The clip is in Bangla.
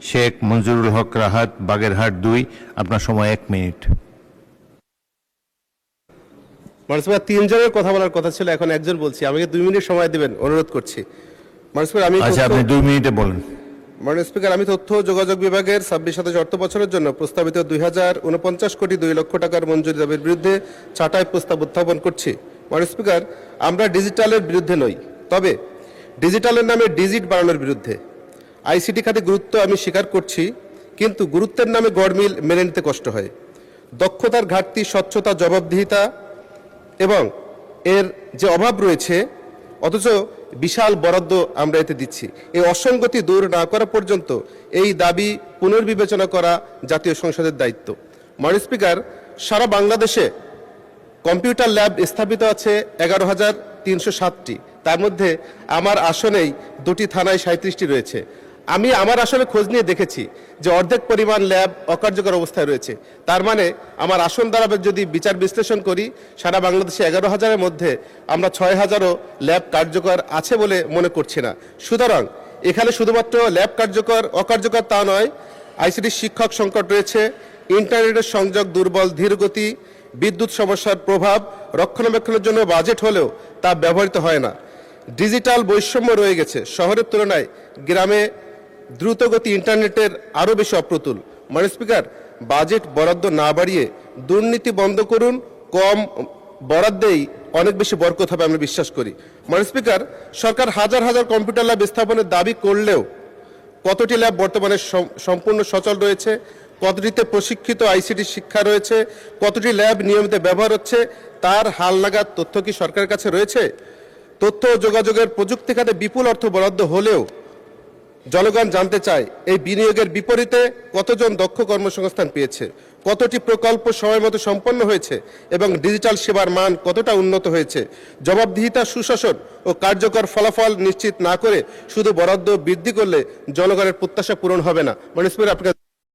শেখ মঞ্জুরুল হক রাহাত, বাগেরহাট 2। আপনার সময় 1 মিনিট। মানুষ তিনজনের কথা বলার কথা ছিল, এখন একজন বলছি, আমাকে 2 মিনিট সময় দিবেন অনুরোধ করছি। আচ্ছা, আপনি 2 মিনিটে বলেন। মাননীয় স্পিকার, আমি তথ্য ও যোগাযোগ বিভাগের 26-27 অর্থ বছরের জন্য প্রস্তাবিত 2049 কোটি 2 লক্ষ টাকার মঞ্জুরি দাবির বিরুদ্ধে ছাঁটাই প্রস্তাব উত্থাপন করছি। মাননীয় স্পিকার, আমরা ডিজিটালের বিরুদ্ধে নই, তবে ডিজিটালের নামে ডিজিট বাড়ানোর বিরুদ্ধে। আইসিটি খাতে গুরুত্ব আমি স্বীকার করছি, কিন্তু গুরুত্বের নামে গড়মিল মেনে নিতে কষ্ট হয়। দক্ষতার ঘাটতি, স্বচ্ছতা, জবাবদিহিতা এবং এর যে অভাব রয়েছে, অথচ বিশাল বরাদ্দ আমরা এতে দিচ্ছি। এই অসঙ্গতি দূর না করা পর্যন্ত এই দাবি পুনর্বিবেচনা করা জাতীয় সংসদের দায়িত্ব। মাননীয় স্পিকার, সারা বাংলাদেশে কম্পিউটার ল্যাব স্থাপিত আছে 11,307টি, তার মধ্যে আমার আসনেই 2টি থানায় 37টি রয়েছে। আমি আমার আসনে খোঁজ নিয়ে দেখেছি যে অর্ধেক পরিমাণ ল্যাব অকার্যকর অবস্থায় রয়েছে। তার মানে আমার আসন দ্বারা যদি বিচার বিশ্লেষণ করি, সারা বাংলাদেশে 11,000-এর মধ্যে আমরা 6,000ও ল্যাব কার্যকর আছে বলে মনে করছি না। সুতরাং এখানে শুধুমাত্র ল্যাব অকার্যকর তা নয়, আইসিটি শিক্ষক সংকট রয়েছে, ইন্টারনেটের সংযোগ দুর্বল, ধীরগতি, বিদ্যুৎ সমস্যার প্রভাব, রক্ষণাবেক্ষণের জন্য বাজেট হলেও তা ব্যবহৃত হয় না। ডিজিটাল বৈষম্য রয়ে গেছে, শহরের তুলনায় গ্রামে দ্রুতগতি ইন্টারনেটের আরও বেশি অপ্রতুল। মাননীয় স্পিকার, বাজেট বরাদ্দ না বাড়িয়ে দুর্নীতি বন্ধ করুন, কম বরাদ্দেই অনেক বেশি বরকত হবে আমরা বিশ্বাস করি। মাননীয় স্পিকার, সরকার হাজার হাজার কম্পিউটার ল্যাব স্থাপনের দাবি করলেও কতটি ল্যাব বর্তমানে সম্পূর্ণ সচল রয়েছে, কতটিতে প্রশিক্ষিত আইসিটি শিক্ষা রয়েছে, কতটি ল্যাব নিয়মিত ব্যবহার হচ্ছে, তার হালনাগাদ তথ্য কি সরকারের কাছে রয়েছে? তথ্য ও যোগাযোগের প্রযুক্তি খাতে বিপুল অর্থ বরাদ্দ হলেও জনগণ জানতে চায় এই বিনিয়োগের বিপরীতে কতজন দক্ষ কর্মসংস্থান পেয়েছে, কতটি প্রকল্প সময়মতো সম্পন্ন হয়েছে এবং ডিজিটাল সেবার মান কতটা উন্নত হয়েছে। জবাবদিহিতা, সুশাসন ও কার্যকর ফলাফল নিশ্চিত না করে শুধু বরাদ্দ বৃদ্ধি করলে জনগণের প্রত্যাশা পূরণ হবে না। মাননীয় স্পিকার, আপনাকে